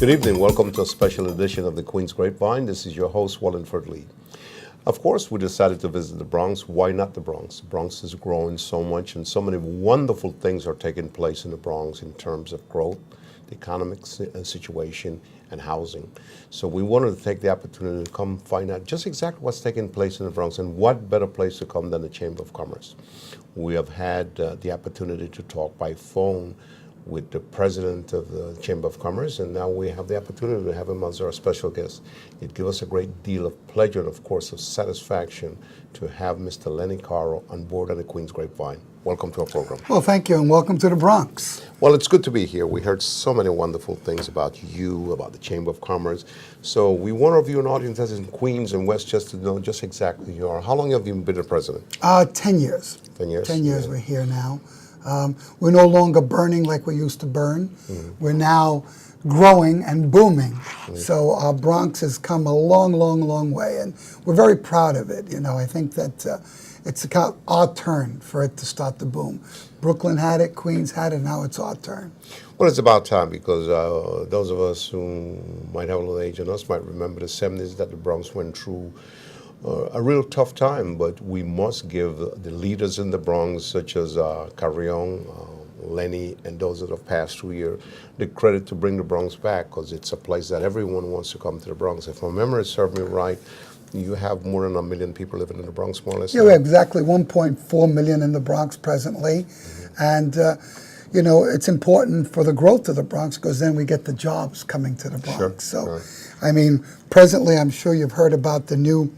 Good evening. Welcome to a special edition of the Queen's Grapevine. This is your host, Wallingford Lee. Of course, we decided to visit the Bronx. Why not the Bronx? The Bronx is growing so much, and so many wonderful things are taking place in the Bronx in terms of growth, the economic situation, and housing. So we wanted to take the opportunity to come find out just exactly what's taking place in the Bronx, and what better place to come than the Chamber of Commerce. We have had the opportunity to talk by phone with the president of the Chamber of Commerce, and now we have the opportunity to have him as our special guest. It gives us a great deal of pleasure and, of course, of satisfaction to have Mr. Lenny Caro on board on the Queen's Grapevine. Welcome to our program. Well, thank you, and welcome to the Bronx. Well, it's good to be here. We heard so many wonderful things about you, about the Chamber of Commerce. So we want our viewing audience that's in Queens and Westchester to know just exactly who you are. How long have you been the president? 10 years. 10 years? 10 years we're here now. We're no longer burning like we used to burn. Mm-hmm. We're now growing and booming. Mm-hmm. So our Bronx has come a long, long, long way, and we're very proud of it. You know, I think that it's our turn for it to start to boom. Brooklyn had it, Queens had it, now it's our turn. Well, it's about time, because those of us who might have a little age on us might remember the 70s that the Bronx went through a real tough time, but we must give the leaders in the Bronx, such as Carrion, Lenny, and those that have passed through here, the credit to bring the Bronx back, because it's a place that everyone wants to come to the Bronx. If my memory serves me right, you have more than 1 million people living in the Bronx, more or less. Yeah, we have exactly 1.4 million in the Bronx presently, and you know, it's important for the growth of the Bronx, because then we get the jobs coming to the Bronx. Sure. So, I mean, presently, I'm sure you've heard about the new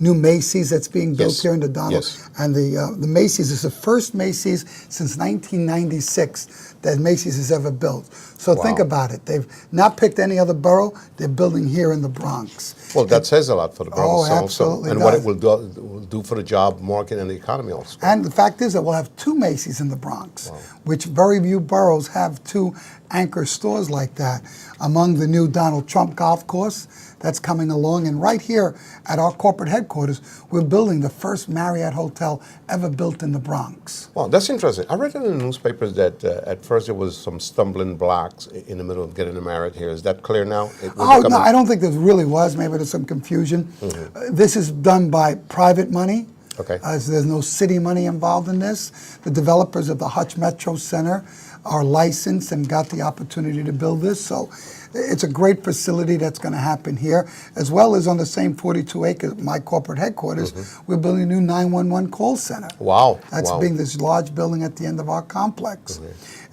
Macy's that's being built here in the Donald. Yes. And the Macy's is the first Macy's since 1996 that Macy's has ever built. So think about it. They've not picked any other borough. They're building here in the Bronx. Well, that says a lot for the Bronx also. Absolutely. And what it will do for the job market and the economy also. And the fact is that we'll have 2 Macy's in the Bronx, which very few boroughs have 2 anchor stores like that. Among the new Donald Trump golf course that's coming along, and right here at our corporate headquarters, we're building the first Marriott hotel ever built in the Bronx. Well, that's interesting. I read in the newspapers that at first there was some stumbling blocks in the middle of getting married here. Is that clear now? Oh, no, I don't think there really was. Maybe there's some confusion. Mm-hmm. This is done by private money. Okay. So there's no city money involved in this. The developers of the Hutch Metro Center are licensed and got the opportunity to build this. So it's a great facility that's going to happen here, as well as on the same 42 acres, my corporate headquarters, we're building a new 911 call center. Wow. That's being this large building at the end of our complex.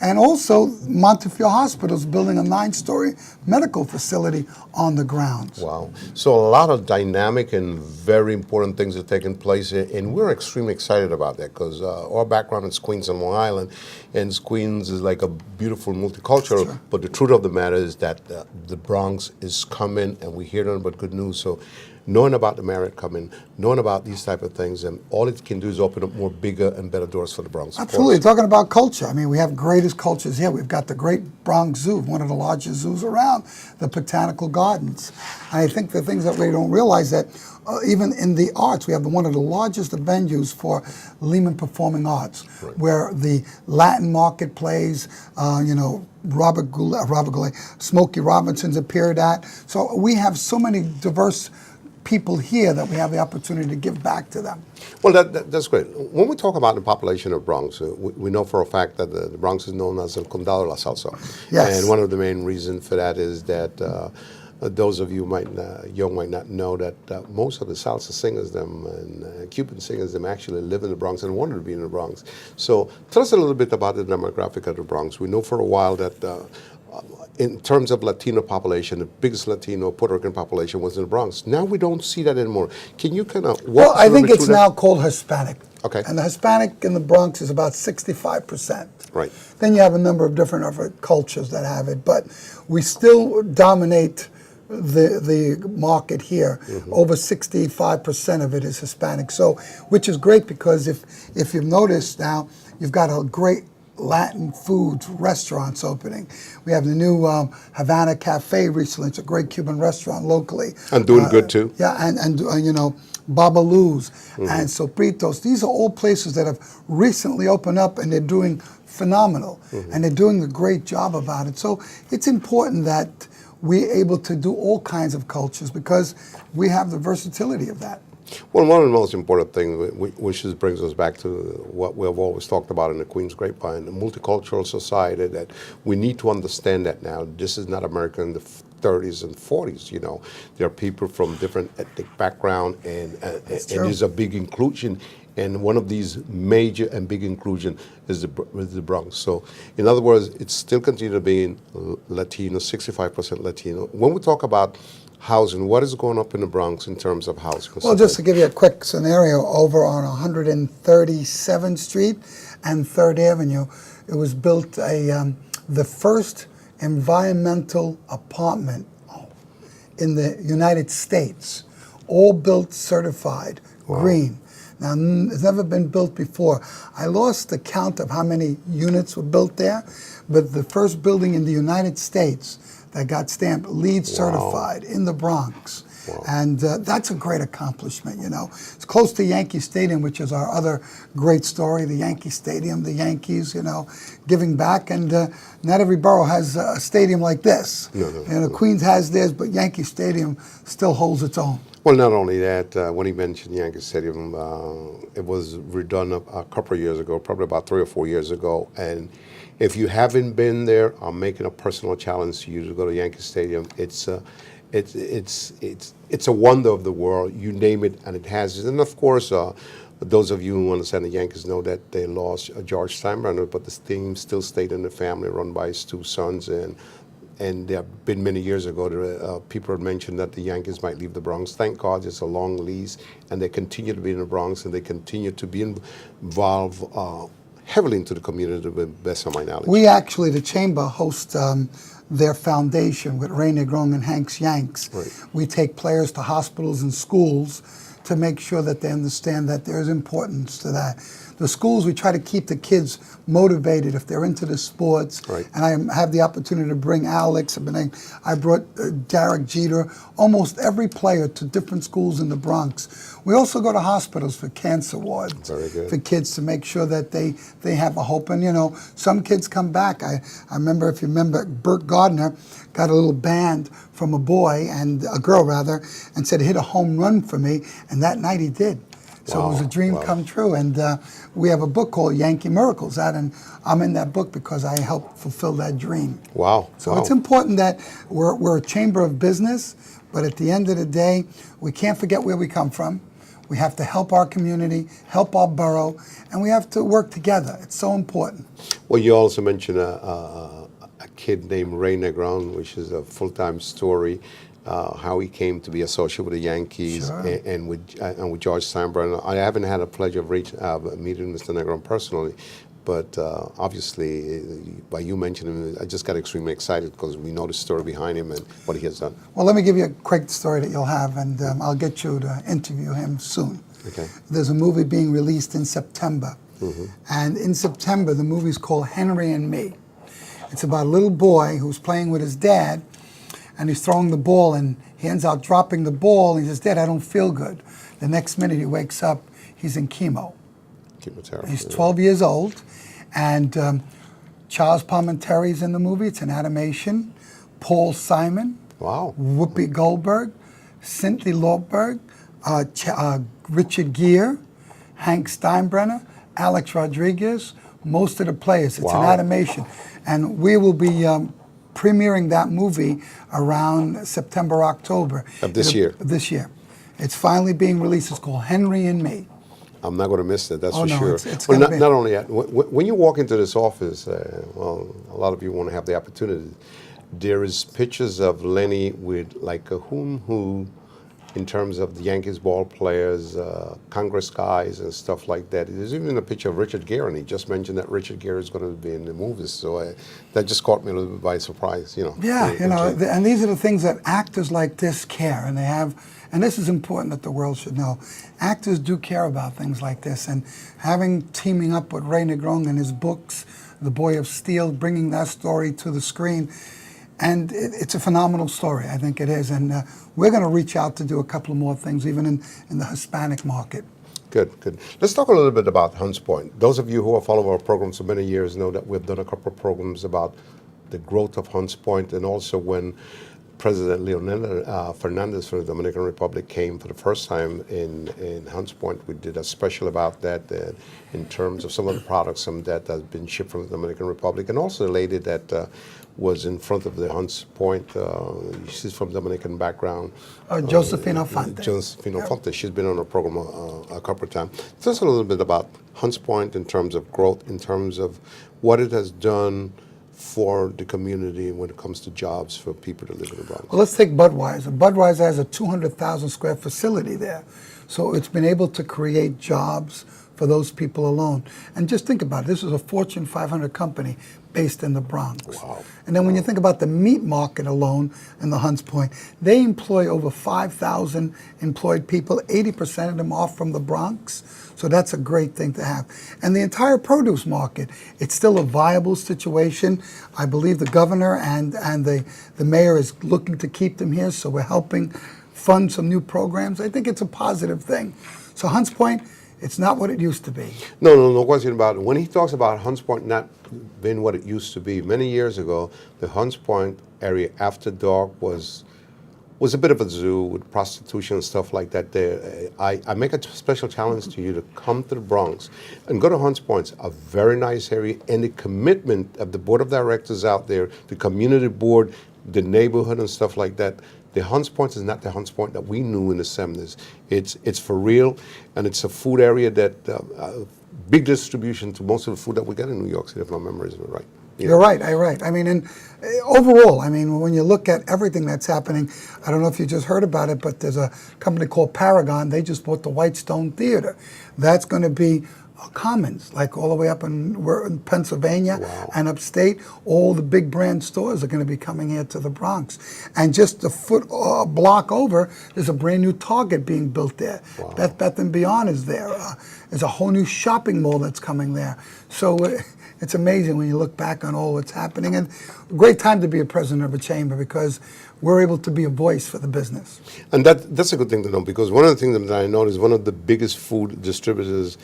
And also, Montefiore Hospital is building a 9-story medical facility on the grounds. Wow. So a lot of dynamic and very important things are taking place, and we're extremely excited about that, because our background is Queens and Long Island, and Queens is like a beautiful multicultural, Sure. But the truth of the matter is that the Bronx is coming, and we hear nothing but good news. So knowing about the Marriott coming, knowing about these type of things, and all it can do is open up more bigger and better doors for the Bronx. Absolutely. Talking about culture, I mean, we have greatest cultures here. We've got the great Bronx Zoo, one of the largest zoos around, the Botanical Gardens. And I think the things that we don't realize that even in the arts, we have one of the largest venues for Lehman Performing Arts, where the Latin market plays, you know, Robert Goulet, Smokey Robinson's appeared at. So we have so many diverse people here that we have the opportunity to give back to them. Well, that's great. When we talk about the population of Bronx, we know for a fact that the Bronx is known as El Condado de la Salsa. Yes. And one of the main reasons for that is that those of you might not know that most of the salsa singers, and Cuban singers, actually live in the Bronx and wanted to be in the Bronx. So tell us a little bit about the demographic of the Bronx. We know for a while that in terms of Latino population, the biggest Latino Puerto Rican population was in the Bronx. Now we don't see that anymore. Can you kind of walk Well, us I think it's now called Hispanic. Okay. And the Hispanic in the Bronx is about 65%. Right. Then you have a number of different other cultures that have it, but we still dominate the market here. Over 65% of it is Hispanic. So, which is great, because if you've noticed now, you've got a great Latin food restaurants opening. We have the new Havana Cafe recently. It's a great Cuban restaurant locally. And doing good too. Yeah, and you know, Babalu's and Sopritos. These are all places that have recently opened up, and they're doing phenomenal, and they're doing a great job about it. So it's important that we're able to do all kinds of cultures because we have the versatility of that. Well, one of the most important things, which just brings us back to what we have always talked about in the Queen's Grapevine, the multicultural society, that we need to understand that now. This is not America in the 30s and 40s, you know. There are people from different ethnic background, and there's a big inclusion. And one of these major and big inclusion is the Bronx. So, in other words, it's still continue to be Latino, 65% Latino. When we talk about housing, what is going up in the Bronx in terms of housing? Well, just to give you a quick scenario, over on 137th Street and 3rd Avenue, it was built the first environmental apartment in the United States, all built certified, green. Now, it's never been built before. I lost the count of how many units were built there, but the first building in the United States that got stamped LEED certified in the Bronx. And that's a great accomplishment, you know. It's close to Yankee Stadium, which is our other great story, the Yankee Stadium, the Yankees, you know, giving back. And not every borough has a stadium like this. Queens has theirs, but Yankee Stadium still holds its own. Well, not only that, when he mentioned Yankee Stadium, it was redone a couple of years ago, probably about 3 or 4 years ago. And if you haven't been there, I'm making a personal challenge to you to go to Yankee Stadium. It's a wonder of the world. You name it, and it has it. And of course, those of you who understand the Yankees know that they lost George Steinbrenner, but the team still stayed in the family, run by his 2 sons. And there have been many years ago, people had mentioned that the Yankees might leave the Bronx. Thank God it's a long lease, and they continue to be in the Bronx, and they continue to be involved heavily into the community, to the best of my knowledge. We actually, the Chamber, host their foundation with Ray Negron and Hank's Yanks. We take players to hospitals and schools to make sure that they understand that there's importance to that. The schools, we try to keep the kids motivated if they're into the sports. And I have the opportunity to bring Alex. I brought Derek Jeter, almost every player to different schools in the Bronx. We also go to hospitals for cancer wards for kids to make sure that they have a hope. And, you know, some kids come back. I remember, if you remember, Burt Gardner got a little band from a boy, and a girl rather, and said, hit a home run for me. And that night he did. So it was a dream come true. And we have a book called Yankee Miracles out, and I'm in that book because I helped fulfill that dream. So it's important that we're a chamber of business, but at the end of the day, we can't forget where we come from. We have to help our community, help our borough, and we have to work together. It's so important. Well, you also mentioned a kid named Ray Negron, which is a full-time story. How he came to be associated with the Yankees and with George Steinbrenner. I haven't had a pleasure of meeting Mr. Negron personally, but obviously, by you mentioning him, I just got extremely excited because we know the story behind him and what he has done. Well, let me give you a quick story that you'll have, and I'll get you to interview him soon. There's a movie being released in September, and in September, the movie's called Henry and Me. It's about a little boy who's playing with his dad, and he's throwing the ball, and he ends up dropping the ball, and he says, Dad, I don't feel good. The next minute he wakes up, he's in chemo. Chemotherapy. He's 12 years old, and Charles Palminteri's in the movie. It's an animation. Paul Simon. Whoopi Goldberg, Cynthia Lordberg, Richard Gere, Hank Steinbrenner, Alex Rodriguez, most of the players. It's an animation. And we will be premiering that movie around September, October. Of this year? This year. It's finally being released. It's called Henry and Me. I'm not going to miss it, that's for no, sure. It's well, not only that, when you walk into this office, well, a lot of you want to have the opportunity. There is pictures of Lenny with like a who in terms of the Yankees ball players, Congress guys and stuff like that. There's even a picture of Richard Gere, and he just mentioned that Richard Gere is going to be in the movies. So that just caught me a little bit by surprise, you know. Yeah, you know, and these are the things that actors like this care, and they have, and this is important that the world should know. Actors do care about things like this, and teaming up with Ray Negron and his books, The Boy of Steel, bringing that story to the screen, and it's a phenomenal story, I think it is. And we're going to reach out to do a couple of more things, even in the Hispanic market. Good, good. Let's talk a little bit about Hunts Point. Those of you who have followed our programs for many years know that we've done a couple of programs about the growth of Hunts Point, and also when President Leonel Fernandez from the Dominican Republic came for the first time in Hunts Point. We did a special about that in terms of some of the products, some that has been shipped from the Dominican Republic, and also the lady that was in front of the Hunts Point. She's from Dominican background. Josefina Fonte. Josefina Fonte. She's been on our program a couple of times. Tell us a little bit about Hunts Point in terms of growth, in terms of what it has done for the community when it comes to jobs for people to live in the Bronx. Well, let's take Budweiser. Budweiser has a 200,000 square facility there. So it's been able to create jobs for those people alone. And just think about it. This is a Fortune 500 company based in the Bronx. Wow. And then when you think about the meat market alone in the Hunts Point, they employ over 5,000 employed people. 80% of them are from the Bronx. So that's a great thing to have. And the entire produce market, it's still a viable situation. I believe the governor and the mayor is looking to keep them here, so we're helping fund some new programs. I think it's a positive thing. So Hunts Point, it's not what it used to be. No question about it. When he talks about Hunts Point not being what it used to be, many years ago, the Hunts Point area after dark was a bit of a zoo with prostitution and stuff like that there. I make a special challenge to you to come to the Bronx and go to Hunts Point. It's a very nice area, and the commitment of the board of directors out there, the community board, the neighborhood and stuff like that. The Hunts Point is not the Hunts Point that we knew in the 70s. It's for real, and it's a food area that big distribution to most of the food that we get in New York City, if my memory is right. Yeah. You're right. I mean, and overall, I mean, when you look at everything that's happening, I don't know if you just heard about it, but there's a company called Paragon. They just bought the Whitestone Theater. That's going to be Commons, like all the way up in Pennsylvania. Wow. And upstate. All the big brand stores are going to be coming here to the Bronx. And just a block over, there's a brand new Target being built there. Wow. Beth & Beyond is there. There's a whole new shopping mall that's coming there. So it's amazing when you look back on all what's happening. And a great time to be a president of a chamber, because we're able to be a voice for the business. And that's a good thing to know, because one of the things that I noticed, one of the biggest food distributors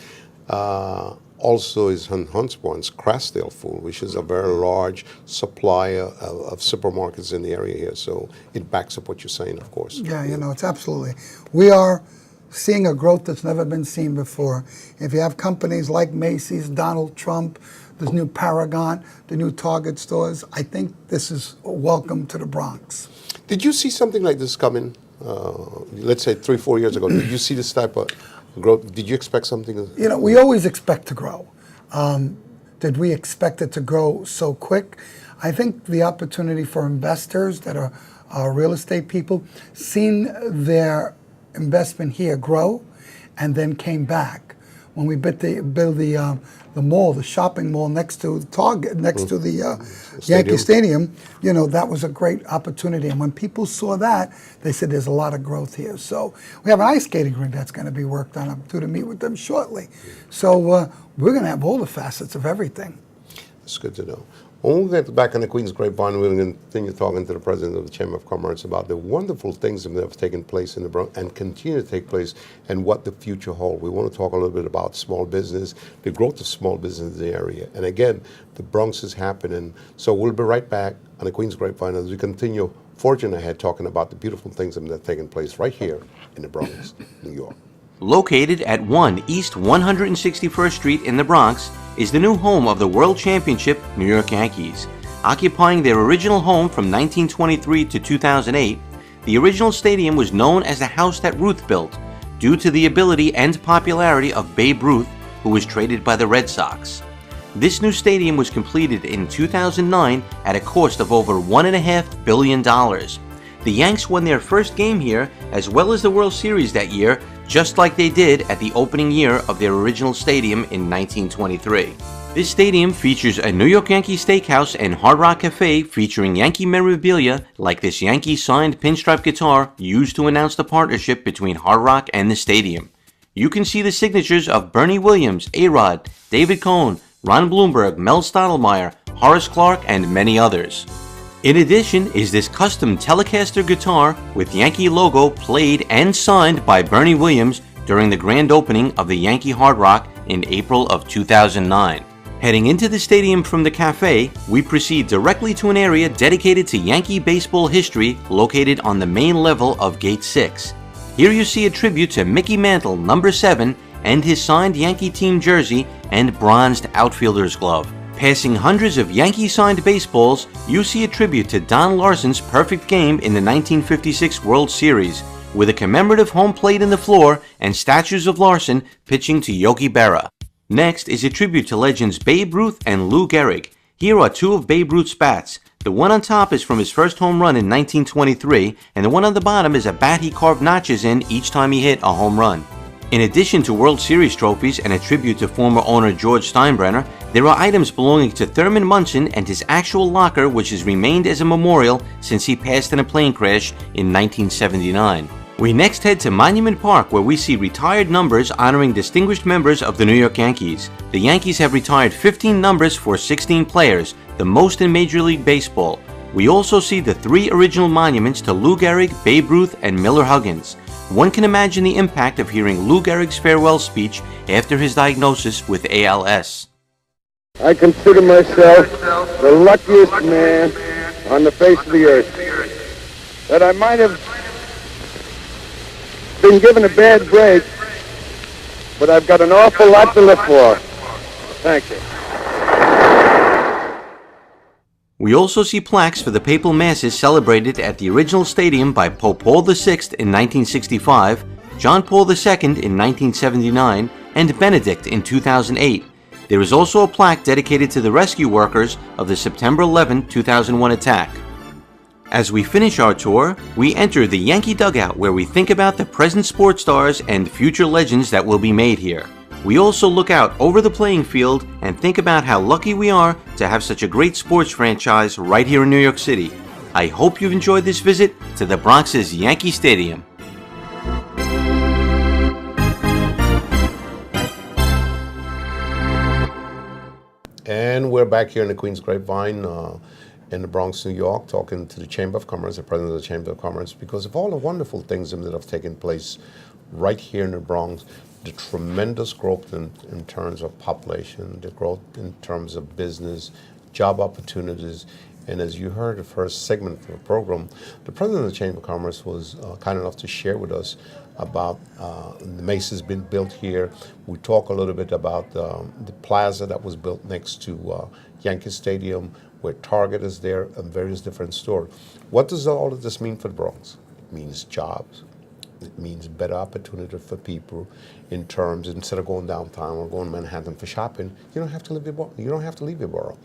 also is Hunts Point's Crasdale Food, which is a very large supplier of supermarkets in the area here. So it backs up what you're saying, of course. Yeah, it's absolutely. We are seeing a growth that's never been seen before. If you have companies like Macy's, Donald Trump, this new Paragon, the new Target stores, I think this is a welcome to the Bronx. Did you see something like this coming, let's say 3-4 years ago? Did you see this type of growth? Did you expect something? We always expect to grow. Did we expect it to grow so quick? I think the opportunity for investors that are real estate people, seen their investment here grow and then came back. When we built the mall, the shopping mall next to Target, next to the Yankee Stadium, that was a great opportunity. And when people saw that, they said there's a lot of growth here. So we have an ice skating rink that's going to be worked on. I'm due to meet with them shortly. So we're going to have all the facets of everything. That's good to know. When we get back on the Queen's Grapevine, we'll continue talking to the president of the Chamber of Commerce about the wonderful things that have taken place in the Bronx and continue to take place, and what the future holds. We want to talk a little bit about small business, the growth of small business in the area. And again, the Bronx is happening. So we'll be right back on the Queen's Grapevine as we continue forging ahead, talking about the beautiful things that are taking place right here in the Bronx, New York. Located at 1 East 161st Street in the Bronx is the new home of the World Championship New York Yankees. Occupying their original home from 1923 to 2008, the original stadium was known as the house that Ruth built, due to the ability and popularity of Babe Ruth, who was traded by the Red Sox. This new stadium was completed in 2009 at a cost of over $1.5 billion. The Yanks won their first game here, as well as the World Series that year, just like they did at the opening year of their original stadium in 1923. This stadium features a New York Yankee steakhouse and Hard Rock Cafe featuring Yankee memorabilia like this Yankee-signed pinstripe guitar used to announce the partnership between Hard Rock and the stadium. You can see the signatures of Bernie Williams, A-Rod, David Cohn, Ron Bloomberg, Mel Stottlemyre, Horace Clarke, and many others. In addition is this custom Telecaster guitar with Yankee logo played and signed by Bernie Williams during the grand opening of the Yankee Hard Rock in April of 2009. Heading into the stadium from the cafe, we proceed directly to an area dedicated to Yankee baseball history located on the main level of Gate 6. Here you see a tribute to Mickey Mantle, number 7, and his signed Yankee team jersey and bronzed outfielder's glove. Passing hundreds of Yankee-signed baseballs, you see a tribute to Don Larson's perfect game in the 1956 World Series, with a commemorative home plate in the floor and statues of Larson pitching to Yogi Berra. Next is a tribute to legends Babe Ruth and Lou Gehrig. Here are two of Babe Ruth's bats. The one on top is from his first home run in 1923, and the one on the bottom is a bat he carved notches in each time he hit a home run. In addition to World Series trophies and a tribute to former owner George Steinbrenner, there are items belonging to Thurman Munson and his actual locker, which has remained as a memorial since he passed in a plane crash in 1979. We next head to Monument Park, where we see retired numbers honoring distinguished members of the New York Yankees. The Yankees have retired 15 numbers for 16 players, the most in Major League Baseball. We also see the 3 original monuments to Lou Gehrig, Babe Ruth, and Miller Huggins. One can imagine the impact of hearing Lou Gehrig's farewell speech after his diagnosis with ALS. I consider myself the luckiest man on the face of the earth. That I might have been given a bad break, but I've got an awful lot to live for. Thank you. We also see plaques for the papal masses celebrated at the original stadium by Pope Paul VI in 1965, John Paul II in 1979, and Benedict in 2008. There is also a plaque dedicated to the rescue workers of the September 11, 2001 attack. As we finish our tour, we enter the Yankee dugout, where we think about the present sports stars and future legends that will be made here. We also look out over the playing field and think about how lucky we are to have such a great sports franchise right here in New York City. I hope you've enjoyed this visit to the Bronx's Yankee Stadium. And we're back here in the Queen's Grapevine in the Bronx, New York, talking to the Chamber of Commerce, the President of the Chamber of Commerce, because of all the wonderful things that have taken place right here in the Bronx. The tremendous growth in terms of population, the growth in terms of business, job opportunities. And as you heard the first segment of the program, the President of the Chamber of Commerce was kind enough to share with us about the Macy's been built here. We talk a little bit about the plaza that was built next to Yankee Stadium, where Target is there and various different stores. What does all of this mean for the Bronx? It means jobs. It means better opportunity for people in terms, instead of going downtown or going to Manhattan for shopping, you don't have to leave your borough.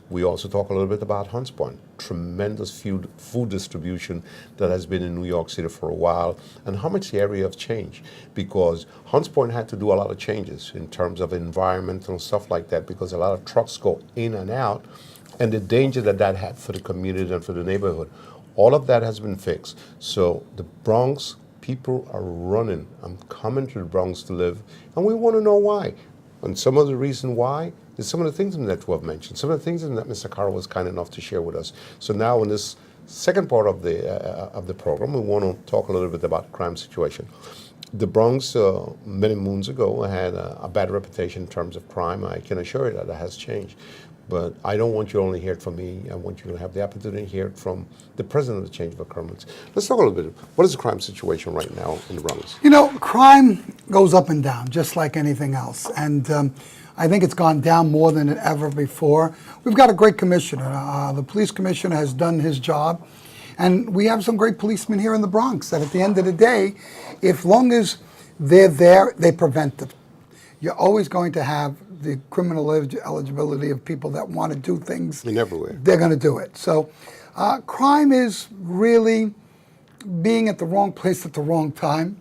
We also talk a little bit about Hunts Point, tremendous food distribution that has been in New York City for a while, and how much the area have changed, because Hunts Point had to do a lot of changes in terms of environmental stuff like that, because a lot of trucks go in and out, and the danger that that had for the community and for the neighborhood. All of that has been fixed. So the Bronx, people are running and coming to the Bronx to live, and we want to know why. And some of the reason why is some of the things that we have mentioned, some of the things that Mr. Carr was kind enough to share with us. So now in this second part of the program, we want to talk a little bit about the crime situation. The Bronx, many moons ago, had a bad reputation in terms of crime. I can assure you that it has changed. But I don't want you to only hear it from me. I want you to have the opportunity to hear it from the President of the Chamber of Commerce. Let's talk a little bit. What is the crime situation right now in the Bronx? You know, crime goes up and down, just like anything else. And I think it's gone down more than ever before. We've got a great commissioner. The police commissioner has done his job. And we have some great policemen here in the Bronx that at the end of the day, if long as they're there, they prevent it. You're always going to have the criminal eligibility of people that want to do things. Everywhere. They're going to do it. So crime is really being at the wrong place at the wrong time,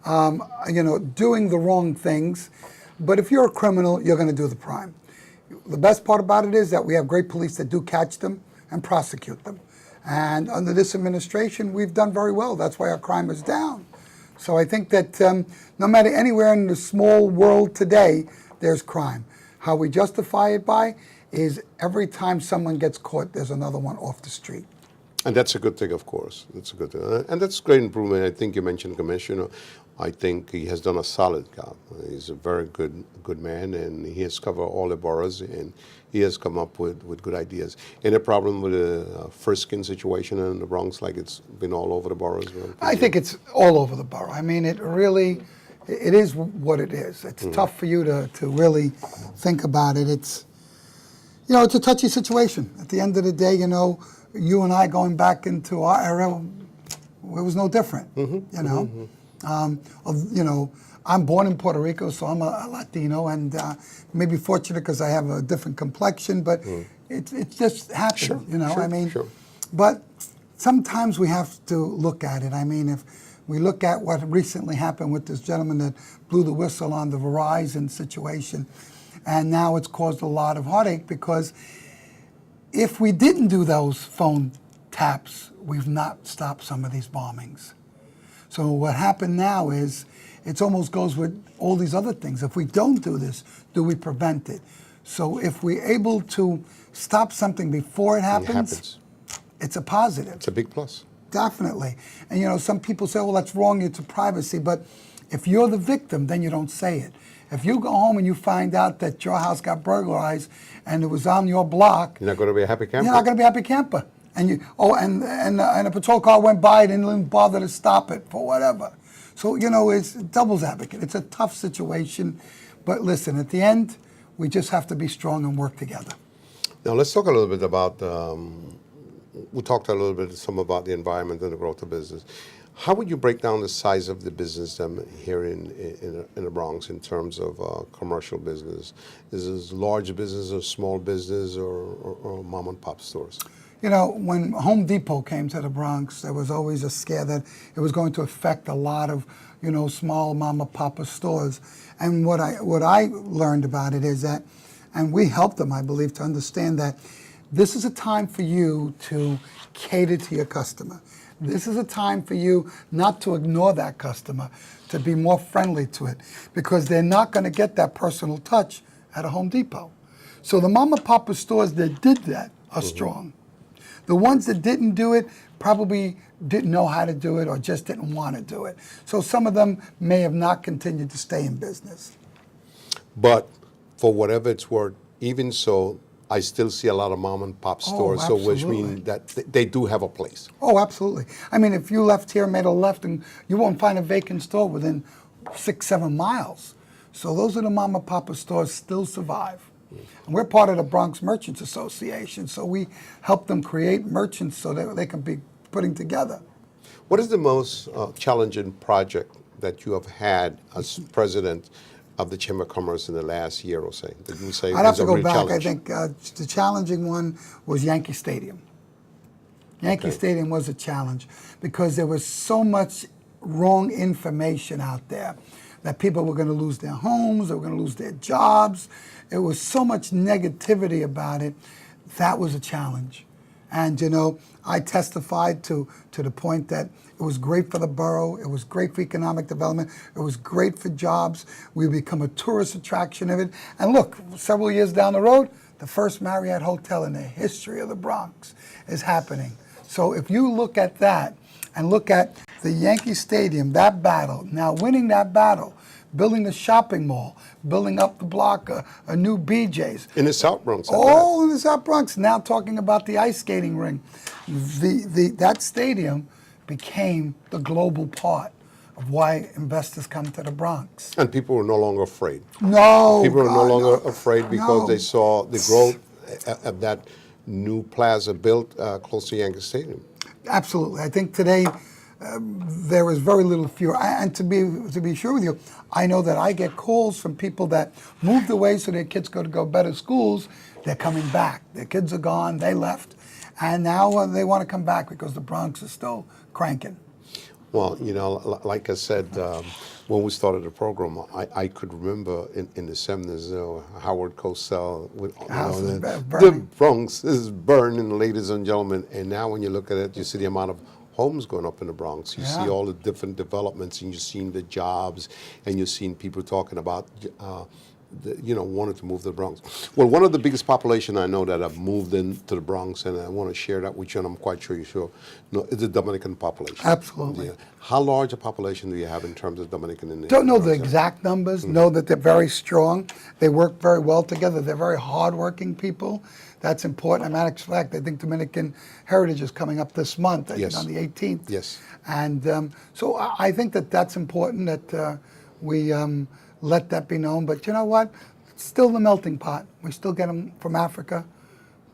doing the wrong things. But if you're a criminal, you're going to do the crime. The best part about it is that we have great police that do catch them and prosecute them. And under this administration, we've done very well. That's why our crime is down. So I think that no matter anywhere in the small world today, there's crime. How we justify it by is every time someone gets caught, there's another one off the street. And that's a good thing, of course. That's a good thing. And that's great improvement. I think you mentioned Commissioner. I think he has done a solid job. He's a very good man, and he has covered all the boroughs, and he has come up with good ideas. Any problem with the frisking situation in the Bronx, like it's been all over the boroughs? I think it's all over the borough. I mean, it is what it is. It's tough for you to really think about it. It's a touchy situation. At the end of the day, you and I going back into our era, it was no different. I'm born in Puerto Rico, so I'm a Latino, and maybe fortunate because I have a different complexion, but it just happened. Sure, sure. But sometimes we have to look at it. I mean, if we look at what recently happened with this gentleman that blew the whistle on the Verizon situation, and now it's caused a lot of heartache because if we didn't do those phone taps, we've not stopped some of these bombings. So what happened now is it almost goes with all these other things. If we don't do this, do we prevent it? So if we're able to stop something before it happens, it's a positive. It's a big plus. Definitely. And some people say, well, that's wrong, it's a privacy. But if you're the victim, then you don't say it. If you go home and you find out that your house got burglarized and it was on your block, you're not going to be a happy camper. You're not going to be a happy camper. And and a patrol car went by and didn't bother to stop it for whatever. So it's devil's advocate. It's a tough situation, but listen, at the end, we just have to be strong and work together. Now let's talk a little bit about. We talked a little bit some about the environment and the growth of business. How would you break down the size of the business here in the Bronx in terms of commercial business? Is this large business or small business or mom and pop stores? When Home Depot came to the Bronx, there was always a scare that it was going to affect a lot of, small mama papa stores. And what I learned about it is that, and we helped them, I believe, to understand that this is a time for you to cater to your customer. This is a time for you not to ignore that customer, to be more friendly to it, because they're not going to get that personal touch at a Home Depot. So the mama papa stores that did that are strong. The ones that didn't do it probably didn't know how to do it or just didn't want to do it. So some of them may have not continued to stay in business. But for whatever it's worth, even so, I still see a lot of mom and pop stores, so which means that they do have a place. Oh, absolutely. I mean, if you left here, made a left, and you won't find a vacant store within 6-7 miles. So those are the mom and pop stores still survive. And we're part of the Bronx Merchants Association, so we help them create merchants so that they can be putting together. What is the most challenging project that you have had as president of the Chamber of Commerce in the last year or so? That you say I'd have to go back. Challenge? I think the challenging one was Yankee Stadium. Yankee Stadium was a challenge because there was so much wrong information out there that people were going to lose their homes, they were going to lose their jobs. There was so much negativity about it. That was a challenge. And, I testified to the point that it was great for the borough, it was great for economic development, it was great for jobs. We become a tourist attraction of it. And look, several years down the road, the first Marriott hotel in the history of the Bronx is happening. So if you look at that and look at the Yankee Stadium, that battle, now winning that battle, building the shopping mall, building up the block, a new BJ's. In the South Bronx. All in the South Bronx. Now talking about the ice skating ring. That stadium became the global part of why investors come to the Bronx. And people were no longer afraid. No. People were no longer afraid because they saw the growth of that new plaza built close to Yankee Stadium. Absolutely. I think today there is very little fear. And to be sure with you, I know that I get calls from people that moved away so their kids could go better schools. They're coming back. Their kids are gone. They left. And now they want to come back because the Bronx is still cranking. Well, like I said, when we started the program, I could remember in the 70s, Howard Cosell, the Bronx is burning, ladies and gentlemen. And now when you look at it, you see the amount of homes going up in the Bronx. You see all the different developments, and you've seen the jobs, and you've seen people talking about wanted to move to the Bronx. Well, one of the biggest population I know that have moved into the Bronx, and I want to share that with you, and I'm quite sure you sure know, is the Dominican population. Absolutely. Yeah. How large a population do you have in terms of Dominican in the Don't know the Bronx? exact numbers. Know that they're very strong. They work very well together. They're very hardworking people. That's important. As a matter of fact, I think Dominican Heritage is coming up this month, I Yes. think on the 18th. Yes. And so I think that that's important that we let that be known. But you know what? It's still the melting pot. We still get them from Africa,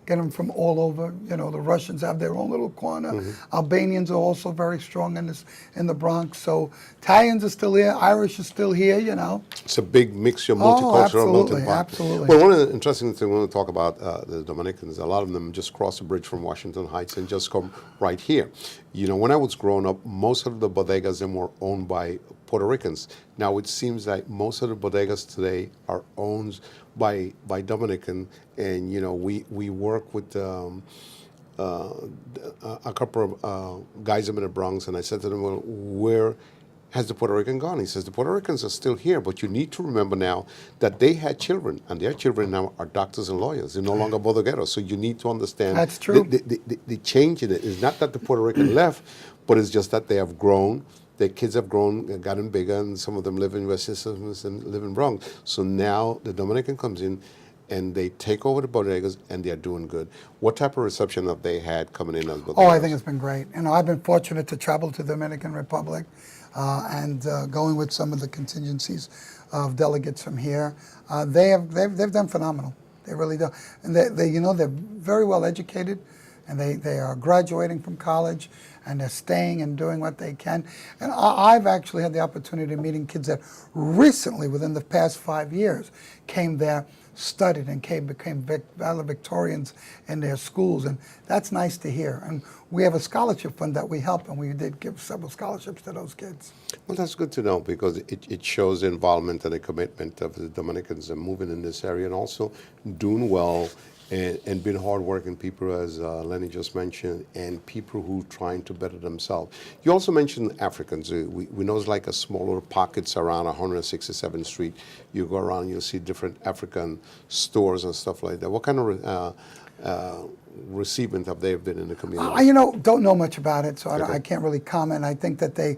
get them from all over. You know, the Russians have their own little corner. Albanians are also very strong in the Bronx. So Italians are still here. Irish is still here, you know. It's a big mixture, multicultural, melting pot. Absolutely. Well, one of the interesting things we want to talk about the Dominicans, a lot of them just cross the bridge from Washington Heights and just come right here. You know, when I was growing up, most of the bodegas then were owned by Puerto Ricans. Now it seems like most of the bodegas today are owned by Dominican, and you know we work with a couple of guys up in the Bronx, and I said to them, well, where has the Puerto Rican gone? He says, the Puerto Ricans are still here, but you need to remember now that they had children, and their children now are doctors and lawyers. They're no longer bodegueros, so you need to understand. That's true. The change in it is not that the Puerto Rican left, but it's just that they have grown. Their kids have grown, gotten bigger, and some of them live in West Systems and live in Bronx. So now the Dominican comes in, and they take over the bodegas, and they're doing good. What type of reception have they had coming in as bodegas? Oh, I think it's been great. You know, I've been fortunate to travel to the Dominican Republic and going with some of the contingencies of delegates from here. They've done phenomenal. They really do. And they're very well educated, and they are graduating from college, and they're staying and doing what they can. And I've actually had the opportunity of meeting kids that recently, within the past 5 years, came there, studied, and became valedictorians in their schools. And that's nice to hear. And we have a scholarship fund that we help, and we did give several scholarships to those kids. Well, that's good to know, because it shows the involvement and the commitment of the Dominicans in moving in this area, and also doing well and being hardworking people, as Lenny just mentioned, and people who are trying to better themselves. You also mentioned Africans. We know it's like a small little pockets around 167th Street. You go around, you'll see different African stores and stuff like that. What kind of receivement have they been in the community? Don't know much about it, so I can't really comment. I think that they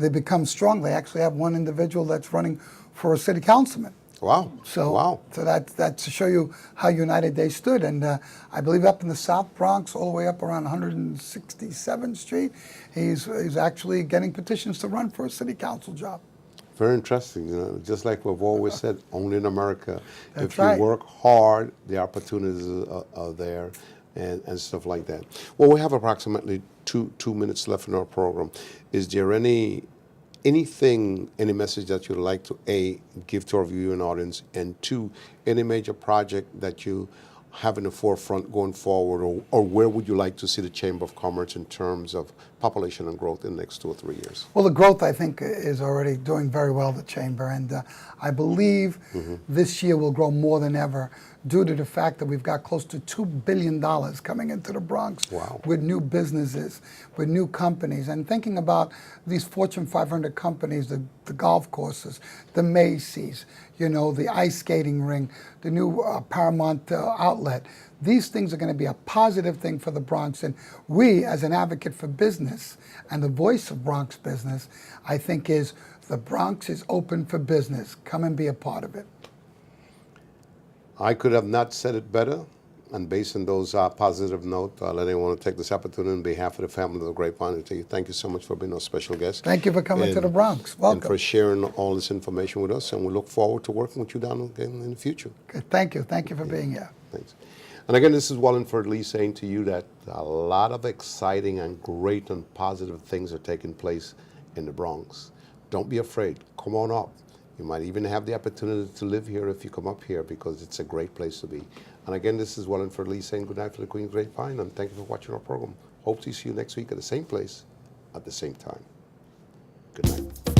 become strong. They actually have one individual that's running for a city councilman. Wow. So that's to show you how united they stood. And I believe up in the South Bronx, all the way up around 167th Street, he's actually getting petitions to run for a city council job. Very interesting. You know, just like we've always said, only in America. That's if you right. work hard, the opportunities are there, and stuff like that. Well, we have approximately two minutes left in our program. Is there any message that you'd like to, A, give to our viewing audience, and two, any major project that you have in the forefront going forward, or where would you like to see the Chamber of Commerce in terms of population and growth in the next 2 or 3 years? Well, the growth, I think, is already doing very well, the Chamber, and I believe this year will grow more than ever due to the fact that we've got close to $2 billion coming into the Bronx. Wow. With new businesses, with new companies, and thinking about these Fortune 500 companies, the golf courses, the Macy's, the ice skating ring, the new Paramount outlet. These things are going to be a positive thing for the Bronx, and we, as an advocate for business and the voice of Bronx business, I think is the Bronx is open for business. Come and be a part of it. I could have not said it better. And based on those positive notes, I want to take this opportunity on behalf of the family of the Grapevine to tell you thank you so much for being our special guest. Thank you for coming to the Bronx. Welcome. And for sharing all this information with us. And we look forward to working with you down again in the future. Good. Thank you. Thank you for being here. Thanks. And again, this is Wallingford Lee saying to you that a lot of exciting and great and positive things are taking place in the Bronx. Don't be afraid. Come on up. You might even have the opportunity to live here if you come up here, because it's a great place to be. And again, this is Wallingford Lee saying good night for the Queen's Grapevine, and thank you for watching our program. Hope to see you next week at the same place at the same time. Good night.